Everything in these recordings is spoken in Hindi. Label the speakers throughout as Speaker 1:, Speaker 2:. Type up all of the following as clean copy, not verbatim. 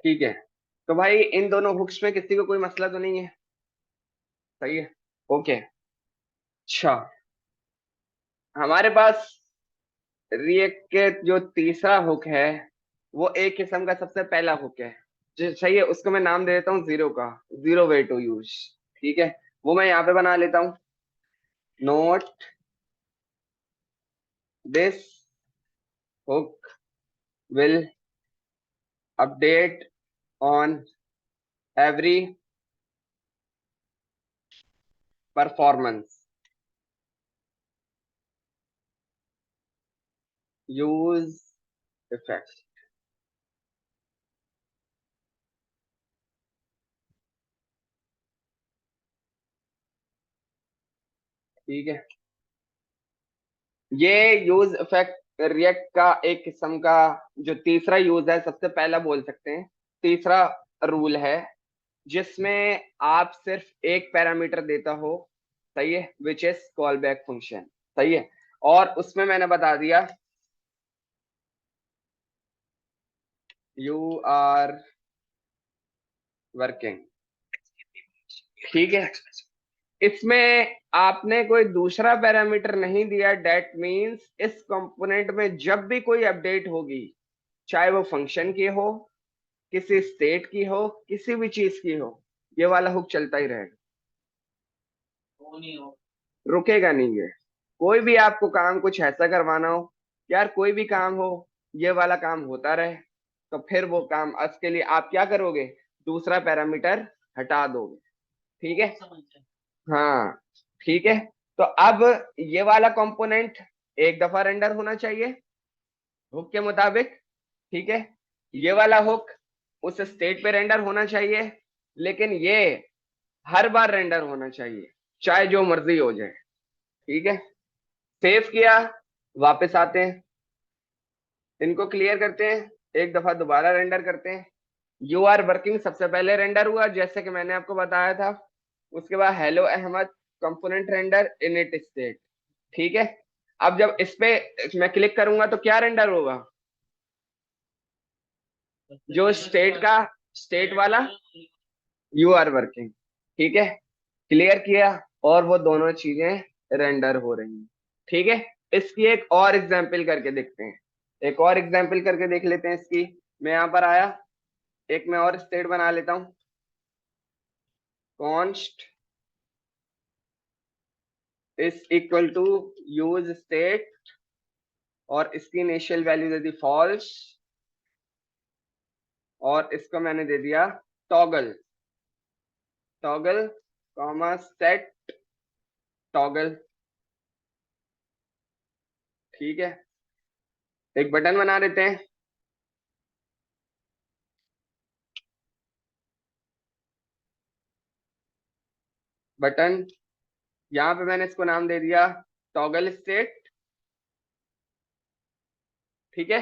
Speaker 1: ठीक है, तो भाई इन दोनों हुक्स में किसी को कोई मसला तो नहीं है? सही है। ओके। अच्छा, हमारे पास रिएक्ट के जो तीसरा हुक है वो एक किस्म का सबसे पहला हुक है, जो सही है, उसको मैं नाम दे देता हूँ जीरो का, जीरो वे टू यूज। ठीक है, वो मैं यहाँ पे बना लेता हूँ। Note this hook will update on every performance use effect. ठीक है, ये यूज इफेक्ट रिएक्ट का एक किस्म का जो तीसरा यूज है, सबसे पहला बोल सकते हैं, तीसरा रूल है, जिसमें आप सिर्फ एक पैरामीटर देता हो, सही है, which is call back function. सही है, और उसमें मैंने बता दिया यू आर वर्किंग। ठीक है, इसमें आपने कोई दूसरा पैरामीटर नहीं दिया, डेट मींस इस कंपोनेंट में जब भी कोई अपडेट होगी, चाहे वो फंक्शन की हो, किसी स्टेट की हो, किसी भी चीज की हो, ये वाला हुक चलता ही रहेगा, रुकेगा नहीं ये। कोई भी आपको काम कुछ ऐसा करवाना हो, यार कोई भी काम हो, ये वाला काम होता रहे, तो फिर वो काम उसके लिए आप क्या करोगे, दूसरा पैरामीटर हटा दोगे। ठीक है, हाँ, ठीक है। तो अब ये वाला कंपोनेंट एक दफा रेंडर होना चाहिए हुक के मुताबिक। ठीक है, ये वाला हुक उस स्टेट पे रेंडर होना चाहिए, लेकिन ये हर बार रेंडर होना चाहिए, चाहे जो मर्जी हो जाए। ठीक है, सेव किया, वापस आते हैं, इनको क्लियर करते हैं, एक दफा दोबारा रेंडर करते हैं। यू आर वर्किंग सबसे पहले रेंडर हुआ, जैसे कि मैंने आपको बताया था। उसके बाद hello Ahmed component render init state. ठीक है, अब जब इस पे मैं क्लिक करूंगा तो क्या रेंडर होगा, जो स्टेट का स्टेट वाला यू आर वर्किंग। ठीक है, क्लियर किया, और वो दोनों चीजें रेंडर हो रही हैं। ठीक है, इसकी एक और एग्जांपल करके देखते हैं, एक और एग्जांपल करके देख लेते हैं इसकी। मैं यहाँ पर आया, एक मैं और स्टेट बना लेता हूँ, const is equal to use state, और इसकी इनिशियल वैल्यू दे दी फॉल्स, और इसको मैंने दे दिया toggle, toggle comma set toggle. ठीक है, एक बटन बना देते हैं, बटन, यहाँ पे मैंने इसको नाम दे दिया टॉगल स्टेट। ठीक है,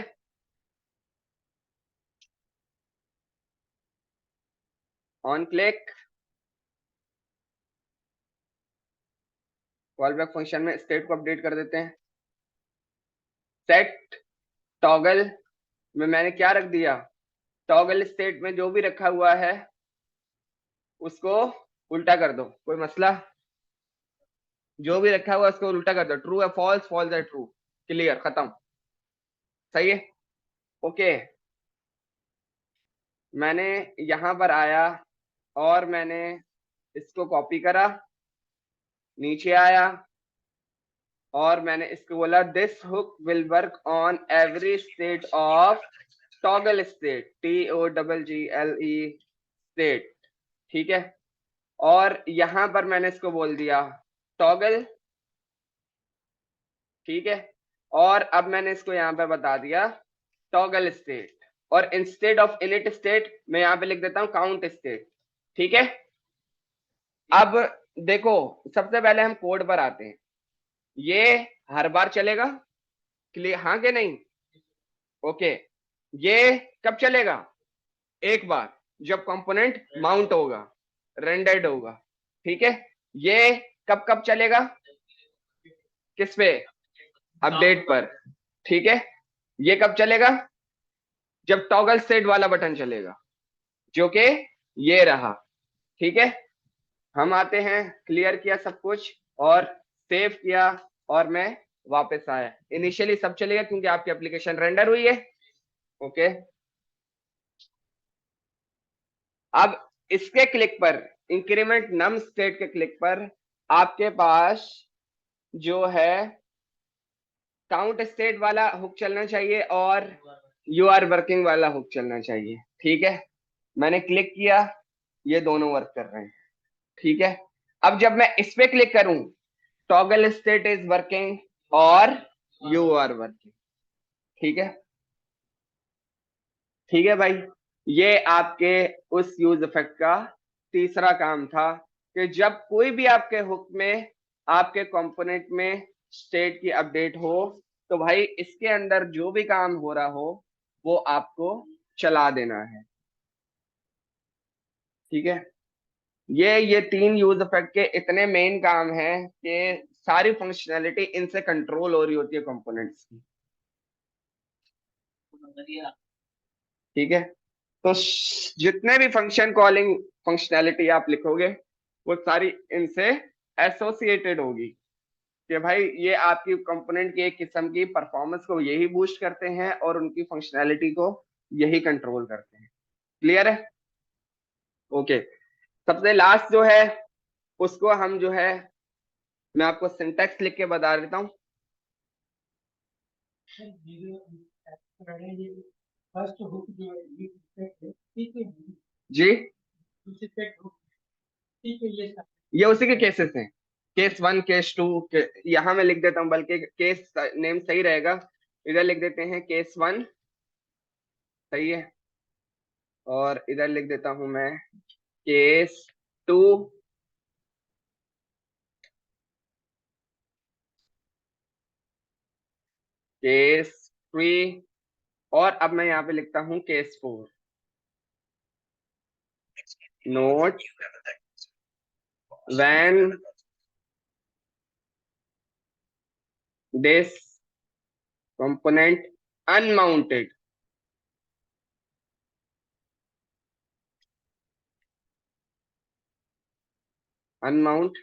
Speaker 1: on click, call back function में स्टेट को अपडेट कर देते हैं। सेट टॉगल में मैंने क्या रख दिया, टॉगल स्टेट में जो भी रखा हुआ है उसको उल्टा कर दो, कोई मसला, जो भी रखा हुआ है उसको उल्टा कर दो, ट्रू है फॉल्स, फॉल्स है ट्रू, क्लियर, खत्म। सही है, ओके। मैंने यहां पर आया और मैंने इसको कॉपी करा, नीचे आया, और मैंने इसको बोला this hook will work on every state of toggle state, TOGGLE state. ठीक है, और यहां पर मैंने इसको बोल दिया टॉगल। ठीक है, और अब मैंने इसको यहाँ पे बता दिया टॉगल स्टेट, और इंस्टेड ऑफ इनिट स्टेट मैं यहाँ पे लिख देता हूँ काउंट स्टेट। ठीक है, अब देखो, सबसे पहले हम कोड पर आते हैं, ये हर बार चलेगा, क्लियर, हाँ कि नहीं? ओके, ये कब चलेगा, एक बार जब कंपोनेंट माउंट होगा, रेंडर्ड होगा। ठीक है, ये कब कब चलेगा, किस पे, अपडेट पर। ठीक है, ये कब चलेगा, जब टॉगल स्टेट वाला बटन चलेगा। जो कि ये रहा। ठीक है, हम आते हैं, क्लियर किया सब कुछ और सेव किया, और मैं वापस आया। इनिशियली सब चलेगा क्योंकि आपकी एप्लीकेशन रेंडर हुई है। ओके, अब इसके क्लिक पर, इंक्रीमेंट नम स्टेट के क्लिक पर, आपके पास जो है काउंट स्टेट वाला हुक चलना चाहिए और यू आर वर्किंग वाला हुक चलना चाहिए। ठीक है, मैंने क्लिक किया, ये दोनों वर्क कर रहे हैं। ठीक है, अब जब मैं इस पे क्लिक करूं, टॉगल स्टेट इज वर्किंग और यू आर वर्किंग। ठीक है, ठीक है भाई, ये आपके उस यूज इफेक्ट का तीसरा काम था कि जब कोई भी आपके हुक में, आपके कंपोनेंट में स्टेट की अपडेट हो, तो भाई इसके अंदर जो भी काम हो रहा हो वो आपको चला देना है। ठीक है, ये तीन यूज इफेक्ट के इतने मेन काम हैं कि सारी फंक्शनैलिटी इनसे कंट्रोल हो रही होती है कंपोनेंट्स की। ठीक है, तो जितने भी फंक्शन कॉलिंग फंक्शनैलिटी आप लिखोगे वो सारी इनसे एसोसिएटेड होगी कि भाई ये आपकी कंपोनेंट की एक किस्म की परफॉर्मेंस को यही बूस्ट करते हैं और उनकी फंक्शनैलिटी को यही कंट्रोल करते हैं। क्लियर है? ओके, सबसे लास्ट जो है उसको हम जो है, मैं आपको सिंटैक्स लिख के बता देता हूँ। जी, ये उसी के केसेस हैं, केस वन केस टू के, यहाँ मैं लिख देता हूँ, बल्कि केस नेम सही रहेगा, इधर लिख देते हैं केस वन, सही है, और इधर लिख देता हूं मैं केस टू, केस थ्री, और अब मैं यहाँ पे लिखता हूँ case for. Note when this component unmounted, unmount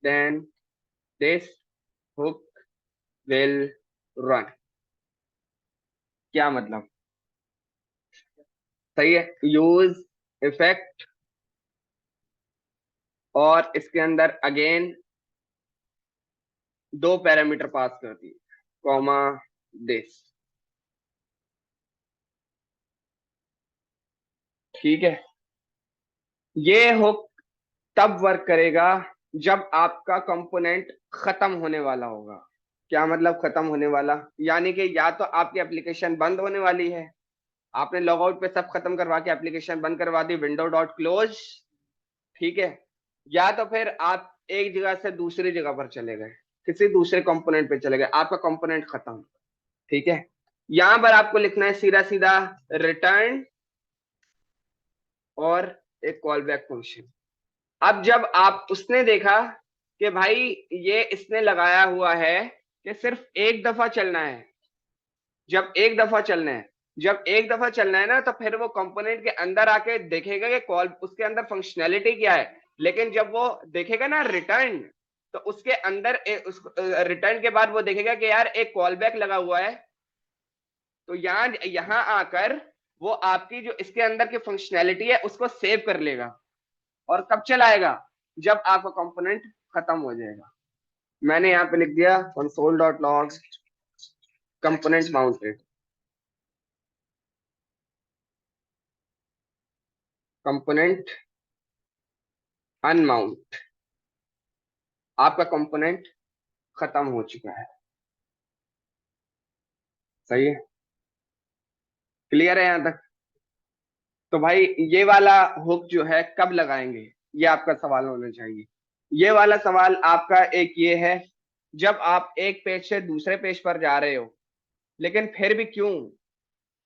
Speaker 1: then this hook will run. क्या मतलब? सही है, यूज इफेक्ट और इसके अंदर अगेन दो पैरामीटर पास कर दिए, कॉमा दिस। ठीक है, ये हुक तब वर्क करेगा जब आपका कंपोनेंट खत्म होने वाला होगा। क्या मतलब खत्म होने वाला? यानी कि या तो आपकी एप्लीकेशन बंद होने वाली है, आपने लॉग आउट पे सब खत्म करवा के एप्लीकेशन बंद करवा दी, विंडो डॉट क्लोज। ठीक है, या तो फिर आप एक जगह से दूसरी जगह पर चले गए, किसी दूसरे कंपोनेंट पे चले गए, आपका कंपोनेंट खत्म। ठीक है, यहां पर आपको लिखना है सीधा सीधा रिटर्न और एक कॉल बैक फंक्शन। अब जब आप उसने देखा कि भाई ये इसने लगाया हुआ है कि सिर्फ एक दफा चलना है, जब एक दफा चलना है, जब एक दफा चलना है ना, तो फिर वो कंपोनेंट के अंदर आके देखेगा कि कॉल, उसके अंदर फंक्शनैलिटी क्या है। लेकिन जब वो देखेगा ना रिटर्न, तो उसके अंदर उस रिटर्न के बाद वो देखेगा कि यार एक कॉल बैक लगा हुआ है, तो यहाँ यहाँ आकर वो आपकी जो इसके अंदर की फंक्शनैलिटी है उसको सेव कर लेगा। और कब चलाएगा? जब आपका कंपोनेंट खत्म हो जाएगा। मैंने यहाँ पे लिख दिया console.log component mounted, component unmount, आपका कंपोनेंट खत्म हो चुका है। सही है, क्लियर है यहाँ तक? तो भाई ये वाला हुक जो है कब लगाएंगे, ये आपका सवाल होना चाहिए। ये वाला सवाल आपका एक ये है, जब आप एक पेज से दूसरे पेज पर जा रहे हो, लेकिन फिर भी क्यों,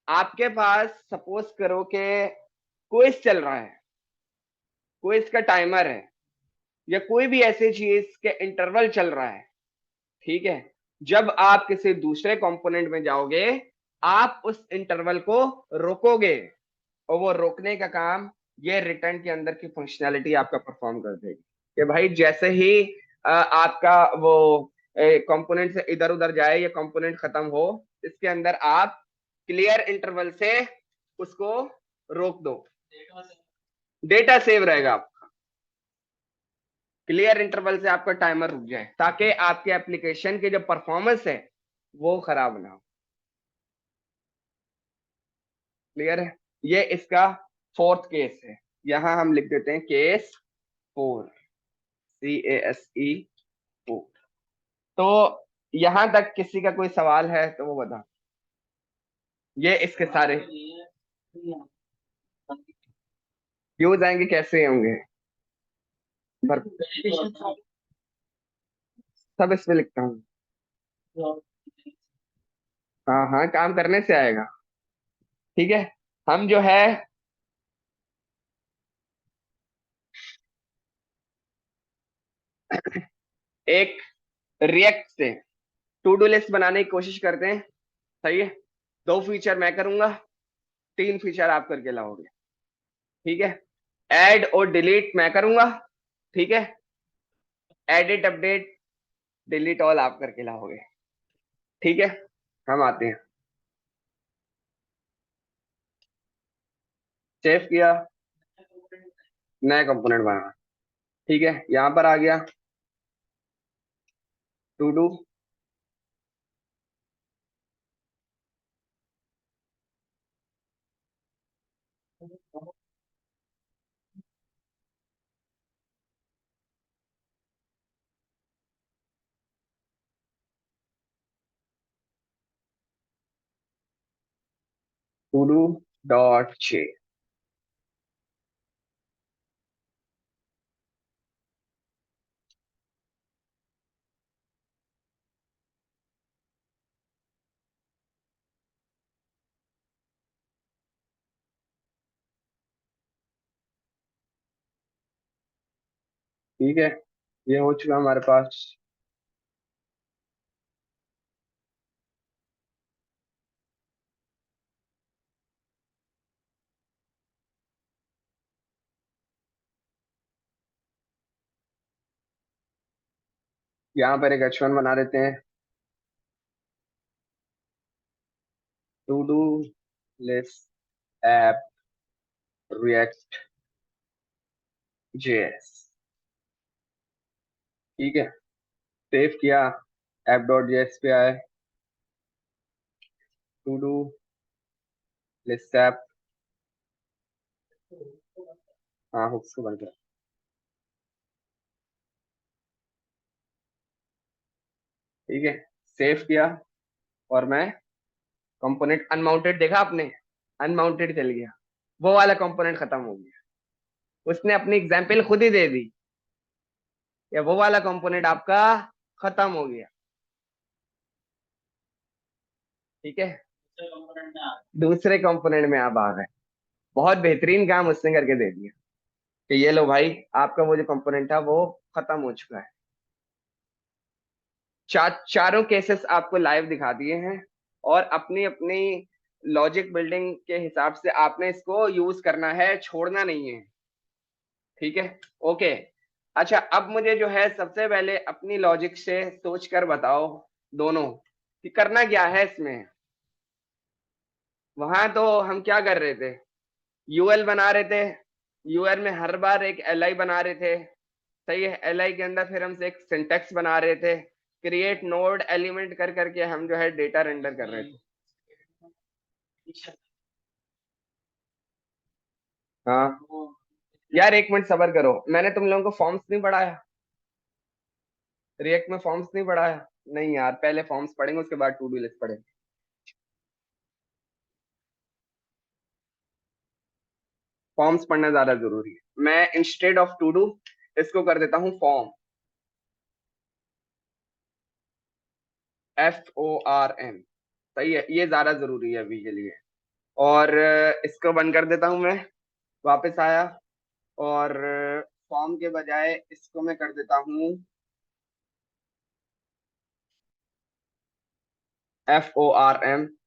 Speaker 1: आपके पास सपोज करो कि क्विज चल रहा है, क्विज का टाइमर है, या कोई भी ऐसी चीज के इंटरवल चल रहा है। ठीक है, जब आप किसी दूसरे कंपोनेंट में जाओगे, आप उस इंटरवल को रोकोगे, और वो रोकने का काम ये रिटर्न के अंदर की फंक्शनैलिटी आपका परफॉर्म कर देगी कि भाई जैसे ही आपका वो कंपोनेंट से इधर उधर जाए, ये कंपोनेंट खत्म हो, इसके अंदर आप क्लियर इंटरवल से उसको रोक दो, डेटा सेव रहेगा। क्लियर इंटरवल से आपका टाइमर रुक जाए ताकि आपके एप्लीकेशन की जो परफॉर्मेंस है वो खराब ना हो। क्लियर है? ये इसका फोर्थ केस है। यहां हम लिख देते हैं केस 4, CASE 4। तो यहां तक किसी का कोई सवाल है तो वो बता। ये इसके सारे व्यूज आएंगे, कैसे होंगे? भर सब इस पे लिखता हूँ। हाँ हाँ, काम करने से आएगा। ठीक है। हम जो है एक रिएक्ट से टू डू लिस्ट बनाने की कोशिश करते हैं। सही है। 2 फीचर मैं करूंगा, 3 फीचर आप करके लाओगे। ठीक है। ऐड और डिलीट मैं करूंगा। ठीक है। एडिट, अपडेट, डिलीट ऑल आप करके लाओगे। ठीक है। हम आते हैं। सेव किया, नया कंपोनेंट बनाना। ठीक है, यहां पर आ गया to do, to do dot J. ठीक है, ये हो चुका हमारे पास। यहाँ पर एक H1 बना देते हैं। To do list app React JS. ठीक है, सेव किया, ऐप डॉट जेएस पे आए, टू डू लिस्ट ऐप। हाँ, हुक्स को बंद कर। ठीक है, सेव किया, और मैं कंपोनेंट अनमाउंटेड देखा आपने, अनमाउंटेड चल गया, वो वाला कंपोनेंट खत्म हो गया। उसने अपनी एग्जाम्पल खुद ही दे दी, या वो वाला कंपोनेंट आपका खत्म हो गया। ठीक है, दूसरे कंपोनेंट में आप आ गए। बहुत बेहतरीन काम उसने करके दे दिया कि ये लो भाई, आपका वो जो कंपोनेंट था वो खत्म हो चुका है। चारों केसेस आपको लाइव दिखा दिए हैं, और अपनी अपनी लॉजिक बिल्डिंग के हिसाब से आपने इसको यूज करना है, छोड़ना नहीं है। ठीक है। ओके। अच्छा, अब मुझे जो है सबसे पहले अपनी लॉजिक से सोच कर बताओ दोनों कि करना क्या है इसमें। वहां तो हम क्या कर रहे थे, यूएल बना रहे थे। यूएल में हर बार एक एलआई बना रहे थे। सही है। एलआई के अंदर फिर हमसे एक सिंटेक्स बना रहे थे, क्रिएट नोड एलिमेंट कर करके हम जो है डेटा रेंडर कर रहे थे। हाँ यार, एक मिनट सबर करो, मैंने तुम लोगों को फॉर्म्स नहीं पढ़ाया? रिएक्ट में फॉर्म्स नहीं पढ़ाया? नहीं यार, पहले फॉर्म्स पढ़ेंगे उसके बाद टू डू लिस्ट पढ़ेंगे। फॉर्म्स पढ़ना ज्यादा जरूरी है। मैं इंस्टेड ऑफ टू डू इसको कर देता हूँ फॉर्म, FORM। सही है, ये ज्यादा जरूरी है अभी के लिए। और इसको बंद कर देता हूं मैं। वापस आया, और फॉर्म के बजाय इसको मैं कर देता हूँ FORM.js।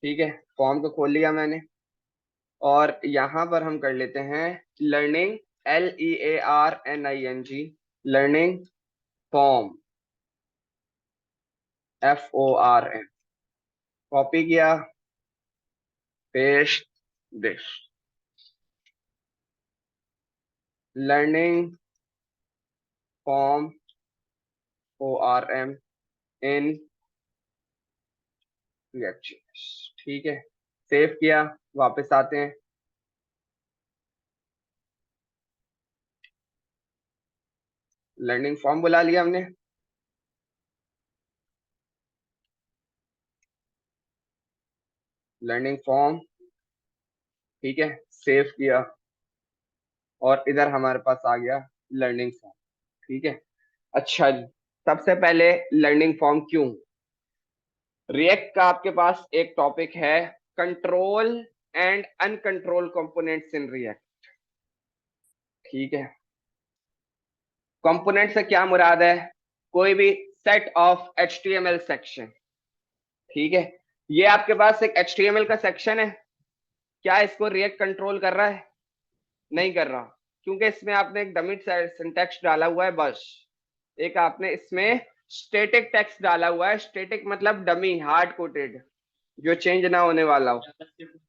Speaker 1: ठीक है, फॉर्म को खोल लिया मैंने। और यहां पर हम कर लेते हैं learning, LEARNING, learning form, FORM। Copy किया, paste this, learning form ORM in React.js। ठीक है, सेव किया, वापस आते हैं। लर्निंग फॉर्म बुला लिया हमने, लर्निंग फॉर्म, ठीक है, सेव किया, और इधर हमारे पास आ गया लर्निंग फॉर्म। ठीक है, अच्छा जी, सबसे पहले लर्निंग फॉर्म क्यों? रिएक्ट का आपके पास एक टॉपिक है, control and uncontrol components in React. ठीक है, कंपोनेंट से क्या मुराद है? कोई भी सेट ऑफ HTML सेक्शन। ठीक है, ये आपके पास एक HTML का सेक्शन है, क्या इसको रिएक्ट कंट्रोल कर रहा है? नहीं कर रहा, क्योंकि इसमें आपने एक डमी सिंटैक्स डाला हुआ है बस। एक आपने इसमें स्टैटिक टेक्स्ट डाला हुआ है, स्टैटिक मतलब डमी, हार्ड कोटेड, जो चेंज ना होने वाला हो,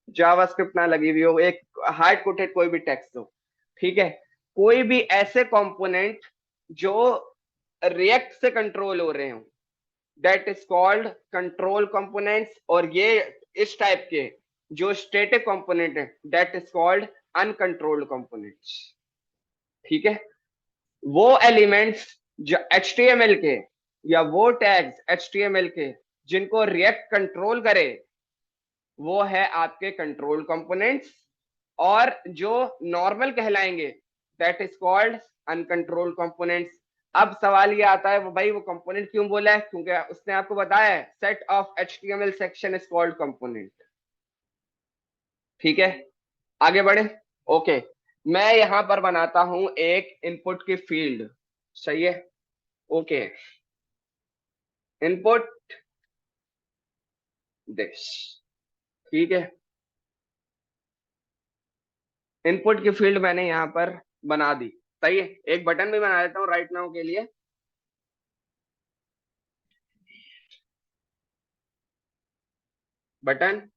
Speaker 1: जावास्क्रिप्ट ना लगी हुई हो, एक हार्ड कोटेड कोई भी टेक्स्ट हो। ठीक है, कोई भी ऐसे कंपोनेंट जो रिएक्ट से कंट्रोल हो रहे हो, that is called control components. और ये इस टाइप के जो स्टैटिक कंपोनेंट है, that is called uncontrolled components. ठीक है, वो एलिमेंट्स जो HTML के, या वो टैग्स HTML के जिनको रिएक्ट कंट्रोल करे, वो है आपके कंट्रोल कंपोनेंट्स। और जो नॉर्मल कहलाएंगे, that is called uncontrolled components. अब सवाल ये आता है, वो भाई वो कंपोनेंट क्यों बोला है? क्योंकि उसने आपको बताया है set of HTML section is called component. ठीक है, आगे बढ़े। ओके, मैं यहां पर बनाता हूं एक इनपुट की फील्ड, सही है। ओके, इनपुट दिस, ठीक है, इनपुट की फील्ड मैंने यहां पर बना दी, सही है। एक बटन भी बना देता हूं राइट नाउ के लिए, बटन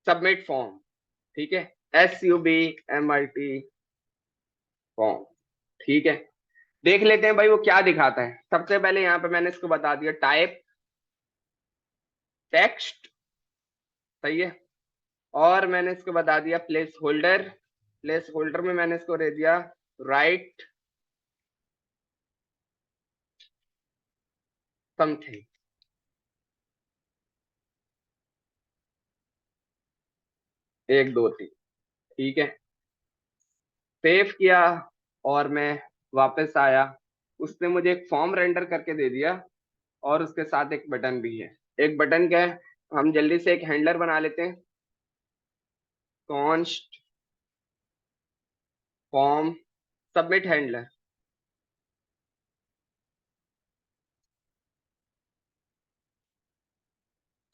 Speaker 1: सबमिट फॉर्म। ठीक है, SUBMIT फॉर्म। ठीक है, देख लेते हैं भाई वो क्या दिखाता है। सबसे पहले यहाँ पे मैंने इसको बता दिया टाइप टेक्स्ट, सही है। और मैंने इसको बता दिया प्लेस होल्डर, प्लेस होल्डर में मैंने इसको दे दिया राइट समथिंग। 1 2 3, ठीक है, सेव किया, और मैं वापस आया। उसने मुझे एक फॉर्म रेंडर करके दे दिया, और उसके साथ एक बटन भी है। एक बटन क्या है, हम जल्दी से एक हैंडलर बना लेते हैं, const form submit handler.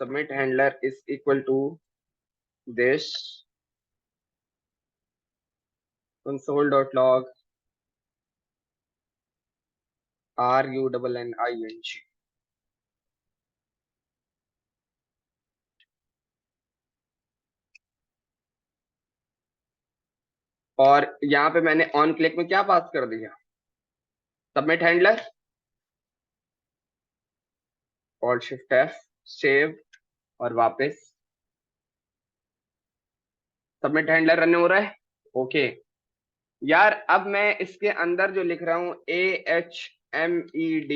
Speaker 1: Submit handler is equal to this console.log RUNNING। और यहाँ पे मैंने ऑन क्लिक में क्या पास कर दिया, submit handler, Alt Shift F, save, और वापस सबमिट हैंडलर रन हो रहा है। ओके यार, अब मैं इसके अंदर जो लिख रहा हूं AHMED,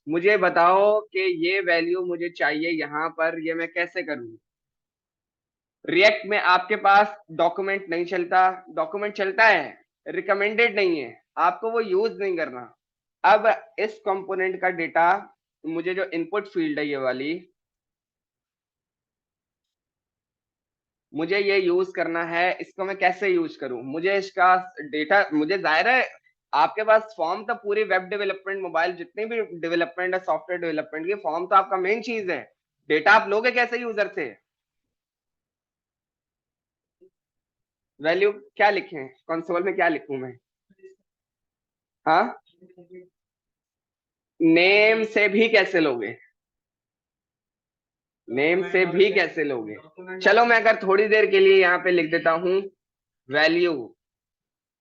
Speaker 1: मुझे बताओ कि ये वैल्यू मुझे चाहिए यहाँ पर, ये मैं कैसे करूँ? रिएक्ट में आपके पास डॉक्यूमेंट नहीं चलता, डॉक्यूमेंट चलता है, रिकमेंडेड नहीं है, आपको वो यूज नहीं करना। अब इस कंपोनेंट का डेटा, मुझे जो इनपुट फील्ड है ये वाली, मुझे ये यूज करना है, इसको मैं कैसे यूज करूं? मुझे इसका डेटा, मुझे जाहिर है आपके पास फॉर्म तो पूरी वेब डेवलपमेंट, मोबाइल जितनी भी डेवलपमेंट है, सॉफ्टवेयर डेवलपमेंट की, फॉर्म तो आपका मेन चीज है। डेटा आप लोगे कैसे यूजर से? वैल्यू क्या लिखें, कंसोल में क्या लिखूं मैं? हाँ, नेम से भी कैसे लोगे? नेम से भी कैसे लोगे? चलो मैं अगर थोड़ी देर के लिए यहाँ पे लिख देता हूँ वैल्यू,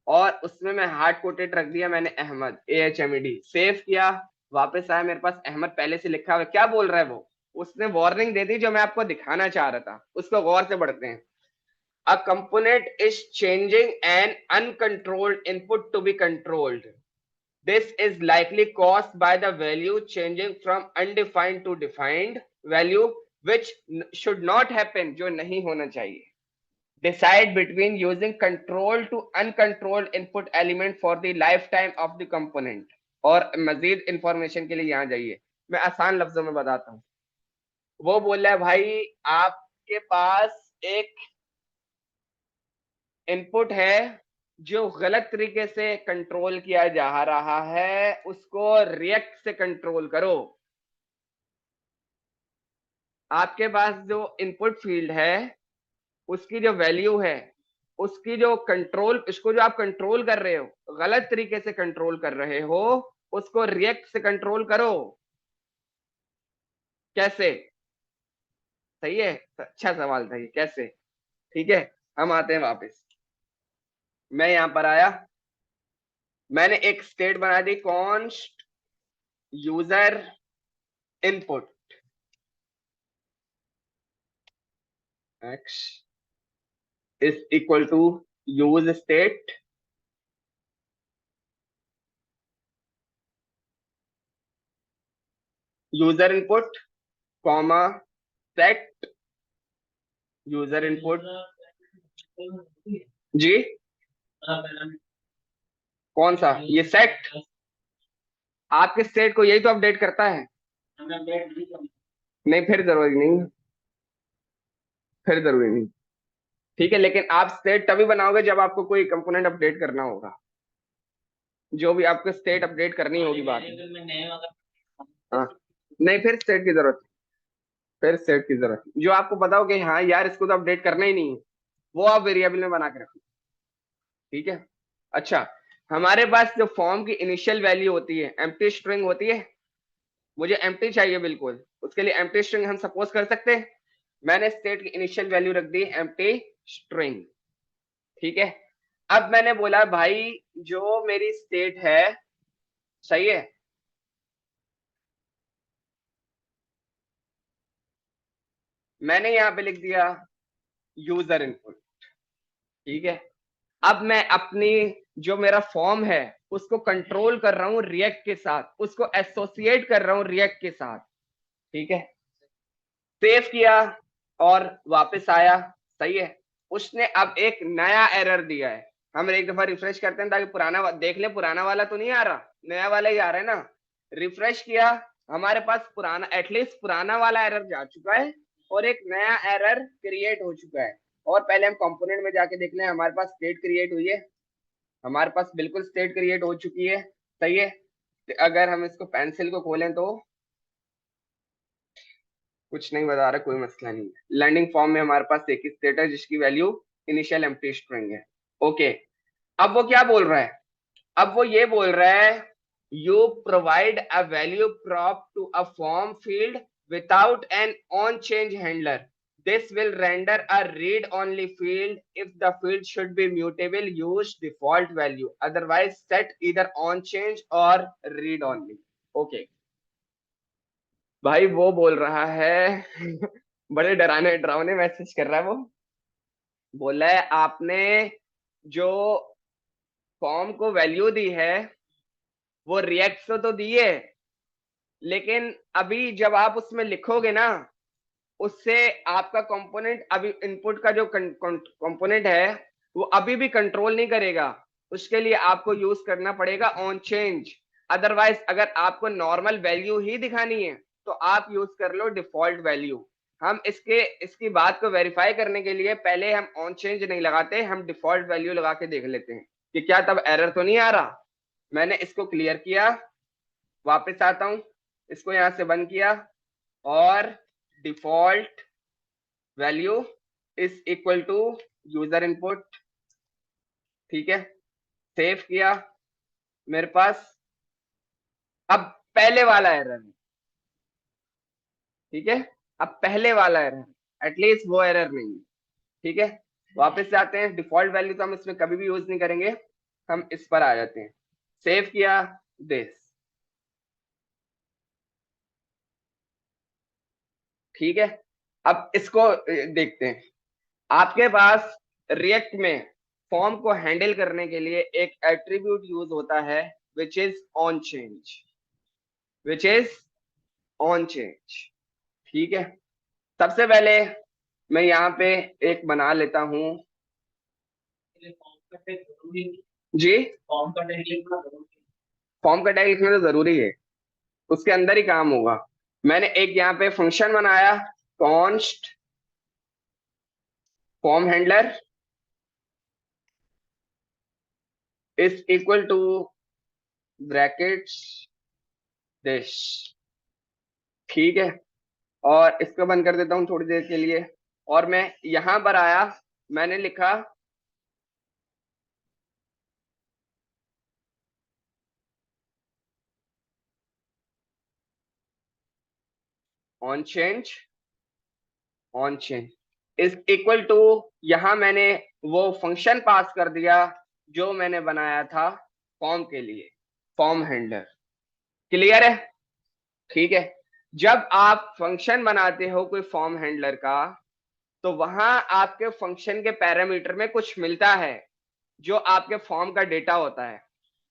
Speaker 1: और उसमें मैं हार्ड कोटेड रख दिया मैंने अहमद, AHMED, सेव किया, वापस आया, मेरे पास अहमद पहले से लिखा हुआ है। क्या बोल रहा है वो? उसने वार्निंग दे दी जो मैं आपको दिखाना चाह रहा था, उसको गौर से पढ़ते हैं। A component is changing an uncontrolled input to be controlled. This is likely caused by the value changing from undefined to defined value, which should not happen, जो नहीं होना चाहिए. Decide between using controlled to uncontrolled input element for the lifetime of the component. और मजीद इंफॉर्मेशन के लिए यहाँ जाइए, मैं आसान लफ्जों में बताता हूँ। वो बोल रहा है भाई आपके पास एक इनपुट है जो गलत तरीके से कंट्रोल किया जा रहा है, उसको रिएक्ट से कंट्रोल करो। आपके पास जो इनपुट फील्ड है उसकी जो वैल्यू है, उसकी जो कंट्रोल, इसको जो आप कंट्रोल कर रहे हो, गलत तरीके से कंट्रोल कर रहे हो, उसको रिएक्ट से कंट्रोल करो। कैसे? सही है, अच्छा सवाल था ये, कैसे? ठीक है, हम आते हैं वापस। मैं यहां पर आया, मैंने एक स्टेट बना दी, const user input x is equal to use state user input comma set user input. जी, कौन सा ये सेट? आपके स्टेट को यही तो अपडेट करता है। नहीं, फिर जरूरी नहीं, फिर जरूरी नहीं। ठीक है, लेकिन आप स्टेट तभी बनाओगे जब आपको कोई कंपोनेंट अपडेट करना होगा, जो भी आपको स्टेट अपडेट करनी होगी बाद में। हाँ, नहीं, फिर स्टेट की जरूरत, फिर स्टेट की जरूरत जो आपको पता हो कि हाँ यार इसको तो अपडेट करना ही नहीं है, वो आप वेरिएबल में बना के रखो। ठीक है, अच्छा, हमारे पास जो फॉर्म की इनिशियल वैल्यू होती है, एम्प्टी स्ट्रिंग होती है, मुझे एम्प्टी चाहिए बिल्कुल, उसके लिए एम्प्टी स्ट्रिंग हम सपोज कर सकते हैं। मैंने स्टेट की इनिशियल वैल्यू रख दी एम्प्टी स्ट्रिंग। ठीक है, अब मैंने बोला भाई जो मेरी स्टेट है, सही है, मैंने यहां पे लिख दिया यूजर इनपुट। ठीक है, अब मैं अपनी जो मेरा फॉर्म है उसको कंट्रोल कर रहा हूं रिएक्ट के साथ, उसको एसोसिएट कर रहा हूं रिएक्ट के साथ। ठीक है, सेव किया और वापस आया, सही है। उसने अब एक नया एरर दिया है, हम एक दफा रिफ्रेश करते हैं ताकि पुराना देख ले, पुराना वाला तो नहीं आ रहा, नया वाला ही आ रहा है ना। रिफ्रेश किया, हमारे पास पुराना, एटलीस्ट पुराना वाला एरर जा चुका है और एक नया एरर क्रिएट हो चुका है। और पहले हम कंपोनेंट में जाके देख लें, हमारे पास स्टेट क्रिएट हुई है, हमारे पास बिल्कुल स्टेट क्रिएट हो चुकी है, सही है। अगर हम इसको पेंसिल को खोलें तो कुछ नहीं बता रहा, कोई मसला नहीं है। लर्निंग फॉर्म में हमारे पास एक ही स्टेट है जिसकी वैल्यू इनिशियल एम्प्टी स्ट्रिंग है। ओके, अब वो क्या बोल रहा है? अब वो ये बोल रहा है you provide a value prop to a form field without an on change handler, this will render a read only field. If the field should be mutable, use default value, otherwise set either on change or read only. Okay, भाई वो बोल रहा है बड़े डराने डरावने मैसेज कर रहा है वो। बोला है आपने जो फॉर्म को वैल्यू दी है वो रिएक्ट तो दी है, लेकिन अभी जब आप उसमें लिखोगे ना, उससे आपका कंपोनेंट, अभी इनपुट का जो कंपोनेंट है वो अभी भी कंट्रोल नहीं करेगा, उसके लिए आपको यूज करना पड़ेगा ऑन चेंज। अदरवाइज अगर आपको नॉर्मल वैल्यू ही दिखानी है तो आप यूज कर लो डिफॉल्ट वैल्यू। हम इसकी बात को वेरीफाई करने के लिए पहले हम ऑन चेंज नहीं लगाते, हम डिफॉल्ट वैल्यू लगा के देख लेते हैं कि क्या तब एरर तो नहीं आ रहा। मैंने इसको क्लियर किया, वापस आता हूं, इसको यहां से बंद किया और default value is equal to user input ठीक है, सेव किया, मेरे पास अब पहले वाला एरर है, ठीक है, अब पहले वाला एरर, एटलीस्ट वो एरर नहीं है, ठीक है। वापस जाते हैं, डिफॉल्ट वैल्यू तो हम इसमें कभी भी यूज नहीं करेंगे, हम इस पर आ जाते हैं, सेव किया दिस, ठीक है। अब इसको देखते हैं, आपके पास रिएक्ट में फॉर्म को हैंडल करने के लिए एक एट्रीब्यूट यूज होता है which is on change, which is on change, ठीक है। सबसे पहले मैं यहाँ पे एक बना लेता हूं जी, फॉर्म का टैग लिखना तो जरूरी है, उसके अंदर ही काम होगा। मैंने एक यहाँ पे फंक्शन बनाया, const form handler is equal to brackets this, ठीक है। और इसको बंद कर देता हूँ थोड़ी देर के लिए, और मैं यहां पर आया, मैंने लिखा on change, on change is equal to, यहां मैंने वो फंक्शन पास कर दिया जो मैंने बनाया था फॉर्म के लिए, फॉर्म हैंडलर, क्लियर है, ठीक है। जब आप फंक्शन बनाते हो कोई फॉर्म हैंडलर का, तो वहां आपके फंक्शन के पैरामीटर में कुछ मिलता है जो आपके फॉर्म का डेटा होता है,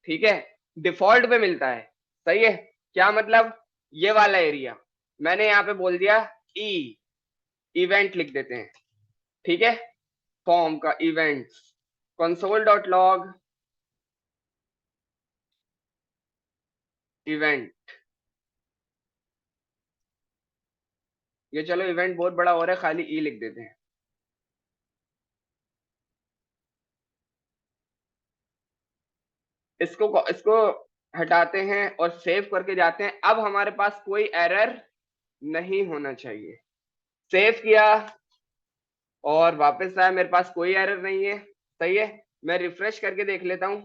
Speaker 1: ठीक है, डिफॉल्ट पे मिलता है, सही है। क्या मतलब, ये वाला एरिया मैंने यहाँ पे बोल दिया ई, इवेंट लिख देते हैं, ठीक है, फॉर्म का events, console dot log event, ये चलो इवेंट बहुत बड़ा हो रहा है, खाली ई लिख देते हैं। इसको हटाते हैं और सेव करके जाते हैं, अब हमारे पास कोई एरर नहीं होना चाहिए, सेव किया और वापस आया, मेरे पास कोई एरर नहीं है, सही है। मैं रिफ्रेश करके देख लेता हूं,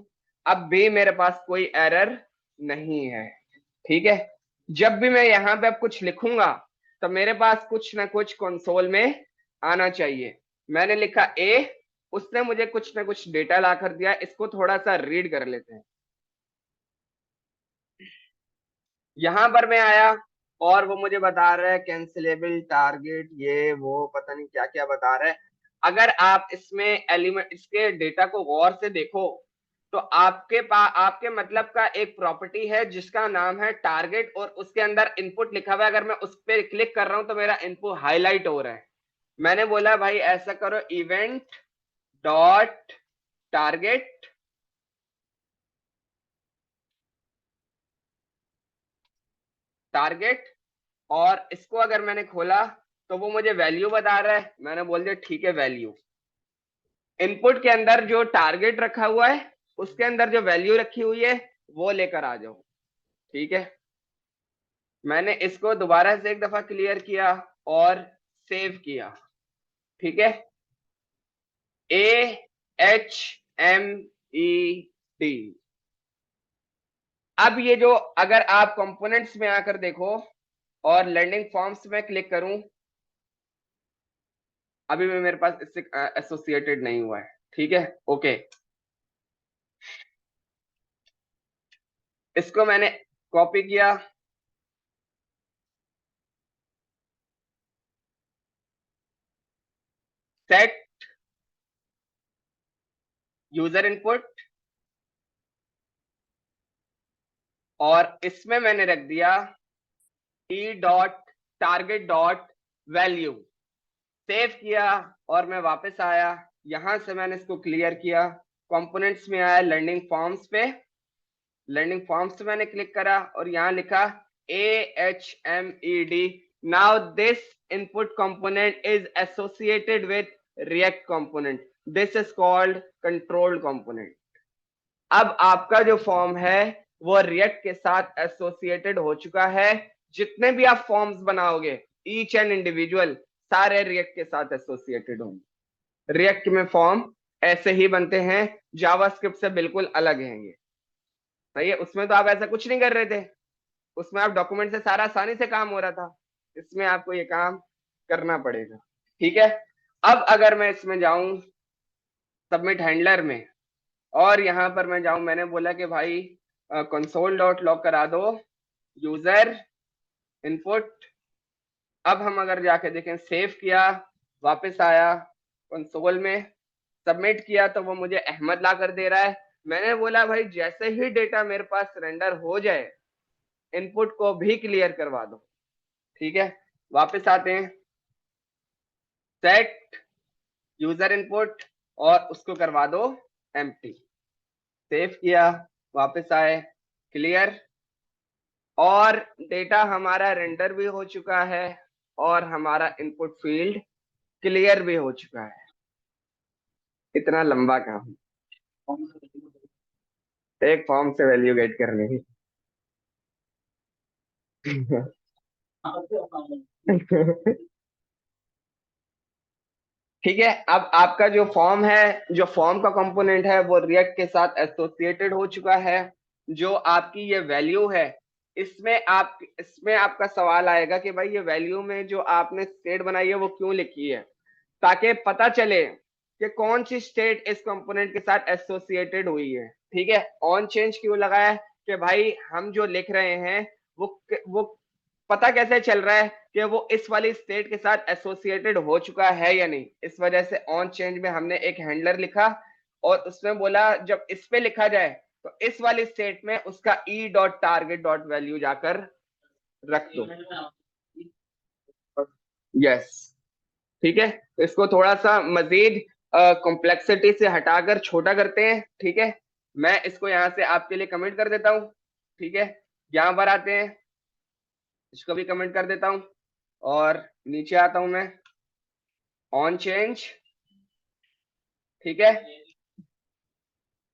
Speaker 1: अब भी मेरे पास कोई एरर नहीं है, ठीक है। जब भी मैं यहाँ पे अब कुछ लिखूंगा तो मेरे पास कुछ ना कुछ कंसोल में आना चाहिए। मैंने लिखा ए, उसने मुझे कुछ ना कुछ डेटा ला कर दिया, इसको थोड़ा सा रीड कर लेते हैं। यहां पर मैं आया और वो मुझे बता रहा है कैंसिलेबल टारगेट, ये वो पता नहीं क्या क्या बता रहा है। अगर आप इसमें एलिमेंट, इसके डेटा को गौर से देखो, तो आपके पास, आपके मतलब का एक प्रॉपर्टी है जिसका नाम है टारगेट, और उसके अंदर इनपुट लिखा हुआ है। अगर मैं उस पर क्लिक कर रहा हूं तो मेरा इनपुट हाईलाइट हो रहा है। मैंने बोला भाई ऐसा करो, इवेंट डॉट टारगेट, टारगेट, और इसको अगर मैंने खोला तो वो मुझे वैल्यू बता रहा है, मैंने बोल दिया ठीक है वैल्यू। इनपुट के अंदर जो टारगेट रखा हुआ है उसके अंदर जो वैल्यू रखी हुई है वो लेकर आ जाओ, ठीक है। मैंने इसको दोबारा से एक दफा क्लियर किया और सेव किया, ठीक है, AHMED। अब ये जो, अगर आप कंपोनेंट्स में आकर देखो और लर्निंग फॉर्म्स में क्लिक करूं, अभी भी मेरे पास इससे एसोसिएटेड नहीं हुआ है, ठीक है, ओके। इसको मैंने कॉपी किया, सेट यूजर इनपुट, और इसमें मैंने रख दिया E dot target dot value, save किया और मैं वापस आया, यहां से मैंने इसको क्लियर किया, कंपोनेंट्स में आया, लर्निंग फॉर्म्स पे, लर्निंग फॉर्म्स पे मैंने क्लिक करा और यहां लिखा AHMED। Now this input component is associated with react component, this is called controlled component. अब आपका जो फॉर्म है वो रिएक्ट के साथ एसोसिएटेड हो चुका है। जितने भी आप फॉर्म्स बनाओगे ईच एंड इंडिविजुअल सारे रिएक्ट के साथ एसोसिएटेड होंगे, रिएक्ट में फॉर्म ऐसे ही बनते हैं, जावास्क्रिप्ट से बिल्कुल अलग हैं ये। सही है, उसमें तो आप ऐसा कुछ नहीं कर रहे थे, उसमें आप डॉक्यूमेंट से सारा आसानी से काम हो रहा था, इसमें आपको ये काम करना पड़ेगा। ठीक है, अब अगर मैं इसमें जाऊं सबमिट हैंडलर में, और यहां पर मैं जाऊं, मैंने बोला कि भाई कंसोल डॉट लॉग करा दो यूजर इनपुट। अब हम अगर जाके देखें, सेव किया, वापस आया कंसोल में, सबमिट किया, तो वो मुझे अहमद ला कर दे रहा है। मैंने बोला भाई जैसे ही डेटा मेरे पास रेंडर हो जाए, इनपुट को भी क्लियर करवा दो। ठीक है, वापस आते हैं, सेट यूजर इनपुट, और उसको करवा दो एम्प्टी। सेव किया, वापस आए, क्लियर, और डेटा हमारा रेंडर भी हो चुका है और हमारा इनपुट फील्ड क्लियर भी हो चुका है। इतना लंबा काम, एक फॉर्म से वैल्यू गेट करने की। ठीक है, अब आपका जो फॉर्म है, जो फॉर्म का कंपोनेंट है, वो रिएक्ट के साथ एसोसिएटेड हो चुका है। जो आपकी ये वैल्यू है, इसमें आपका सवाल आएगा कि भाई ये वैल्यू में जो आपने स्टेट बनाई है वो क्यों लिखी है, ताकि पता चले कि कौन सी स्टेट इस कंपोनेंट के साथ एसोसिएटेड हुई है। ठीक है, ऑन चेंज क्यों लगाया है कि भाई हम जो लिख रहे हैं वो पता कैसे चल रहा है कि वो इस वाली स्टेट के साथ एसोसिएटेड हो चुका है या नहीं। इस वजह से ऑन चेंज में हमने एक हैंडलर लिखा और उसमें बोला जब इस पे लिखा जाए तो इस वाली स्टेट में उसका E dot target dot value जाकर रख दो। यस, ठीक है, तो इसको थोड़ा सा मजीद कॉम्प्लेक्सिटी से हटाकर छोटा करते हैं। ठीक है, मैं इसको यहां से आपके लिए कमेंट कर देता हूं। ठीक है, यहां पर आते हैं, इसको भी कमेंट कर देता हूं, और नीचे आता हूं मैं, ऑन चेंज। ठीक है,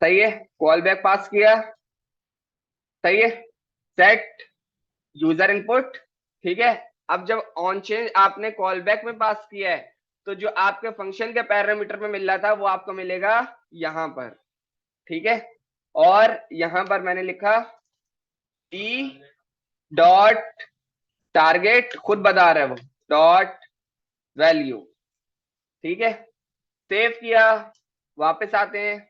Speaker 1: सही है, कॉल बैक पास किया, सही है, सेट यूजर इनपुट। ठीक है, अब जब ऑन चेंज आपने कॉल बैक में पास किया है, तो जो आपके फंक्शन के पैरामीटर में मिल रहा था वो आपको मिलेगा यहां पर। ठीक है, और यहां पर मैंने लिखा ई डॉट टारगेट, खुद बता रहा है वो, डॉट वैल्यू। ठीक है, सेव किया, वापस आते हैं,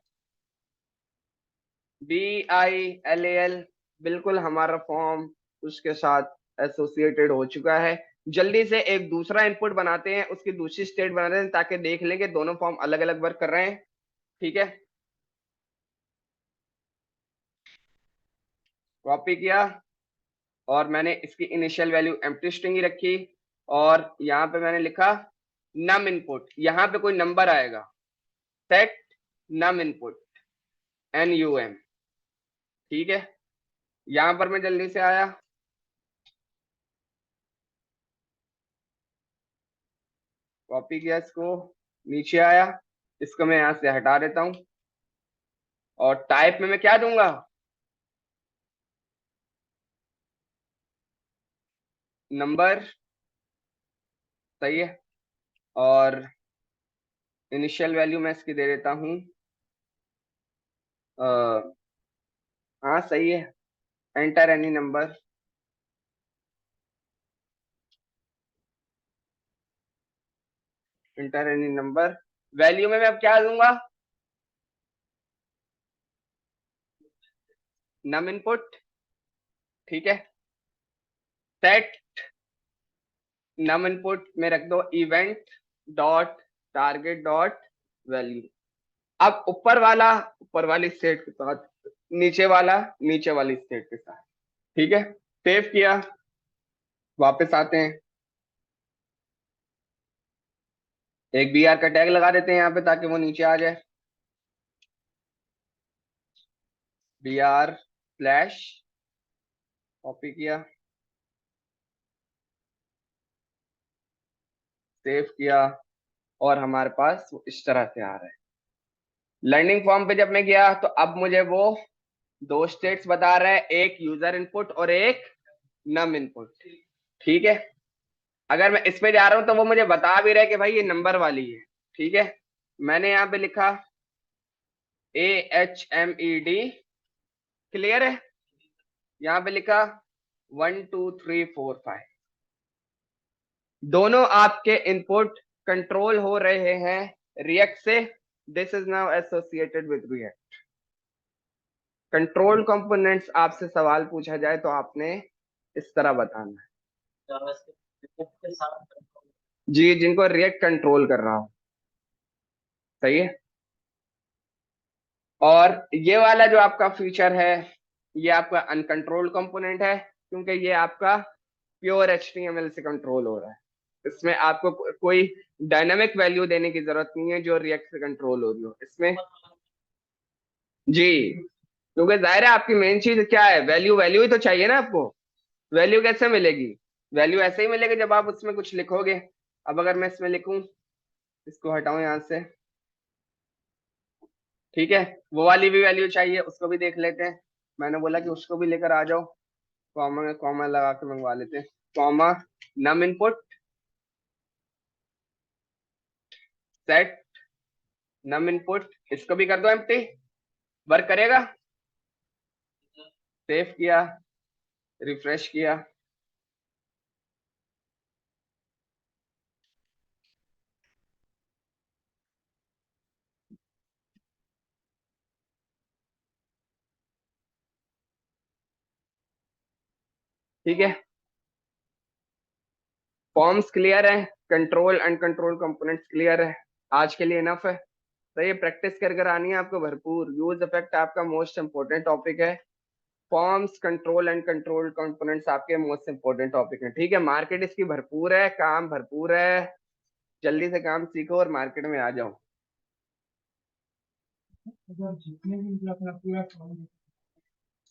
Speaker 1: BILAL, बिल्कुल हमारा फॉर्म उसके साथ एसोसिएटेड हो चुका है। जल्दी से एक दूसरा इनपुट बनाते हैं, उसकी दूसरी स्टेट बनाते हैं, ताकि देख लें कि दोनों फॉर्म अलग अलग वर्क कर रहे हैं। ठीक है, कॉपी किया, और मैंने इसकी इनिशियल वैल्यू एम्प्टी स्ट्रिंग ही रखी, और यहाँ पे मैंने लिखा नम इनपुट, यहाँ पे कोई नंबर आएगा, सेट नम इनपुट, NUM। ठीक है, यहां पर मैं जल्दी से आया, कॉपी किया इसको, नीचे आया, इसको मैं यहां से हटा देता हूं, और टाइप में मैं क्या दूंगा, नंबर। सही है, और इनिशियल वैल्यू मैं इसकी दे देता हूं, हाँ सही है, enter any number. Enter any number, value में मैं अब क्या दूंगा, नम इनपुट। ठीक है, सेट नम इनपुट में रख दो event dot target dot value. अब ऊपर वाली स्टेट के साथ, नीचे वाला नीचे वाली स्टेट के साथ। ठीक है, सेव किया, वापस आते हैं, एक BR का टैग लगा देते हैं यहाँ पे ताकि वो नीचे आ जाए, BR स्लैश, कॉपी किया, सेव किया, और हमारे पास वो इस तरह से आ रहा है। लर्निंग फॉर्म पे जब मैं गया तो अब मुझे वो दो स्टेट्स बता रहा है, एक यूजर इनपुट और एक नम इनपुट। ठीक है, अगर मैं इस पे जा रहा हूं तो वो मुझे बता भी रहा है कि भाई ये नंबर वाली है। ठीक है, मैंने यहाँ पे लिखा AHMED, क्लियर है? यहां पे लिखा 1 2 3 4 5, दोनों आपके इनपुट कंट्रोल हो रहे हैं रिएक्ट से। This is now associated with react. Control components आपसे सवाल पूछा जाए तो आपने इस तरह बताना है जी, जिनको रिएक्ट कंट्रोल कर रहा हो। सही है। और ये वाला जो आपका फीचर है, ये आपका अनकंट्रोल्ड कंपोनेंट है, क्योंकि ये आपका प्योर HTML से कंट्रोल हो रहा है। इसमें आपको कोई डायनामिक वैल्यू देने की जरूरत नहीं है जो रिएक्ट से कंट्रोल हो रही हो इसमें। जी, क्योंकि जाहिर है आपकी मेन चीज क्या है, वैल्यू। वैल्यू ही तो चाहिए ना आपको। वैल्यू कैसे मिलेगी? वैल्यू ऐसे ही मिलेगी जब आप उसमें कुछ लिखोगे। अब अगर मैं इसमें लिखूं, इसको हटाऊं यहां से, ठीक है, वो वाली भी वैल्यू चाहिए, उसको भी देख लेते हैं। मैंने बोला कि उसको भी लेकर आ जाओ, कॉमा में कॉमा लगा के मंगवा लेते हैं। कॉमा नम इनपुट सेट नम इनपुट, इसको भी कर दो एम्प्टी। वर्क करेगा? सेव किया, रिफ्रेश किया, ठीक है। फॉर्म्स क्लियर है, कंट्रोल अनकंट्रोल कंपोनेंट्स क्लियर है, आज के लिए इनफ है। तो ये प्रैक्टिस कर कर आनी है आपको भरपूर। यूज इफेक्ट आपका मोस्ट इंपोर्टेंट टॉपिक है। Forms, control and control components आपके मोस्ट इंपोर्टेंट टॉपिक है। ठीक है, मार्केट इसकी भरपूर है, काम भरपूर है। जल्दी से काम सीखो और मार्केट में आ जाओ।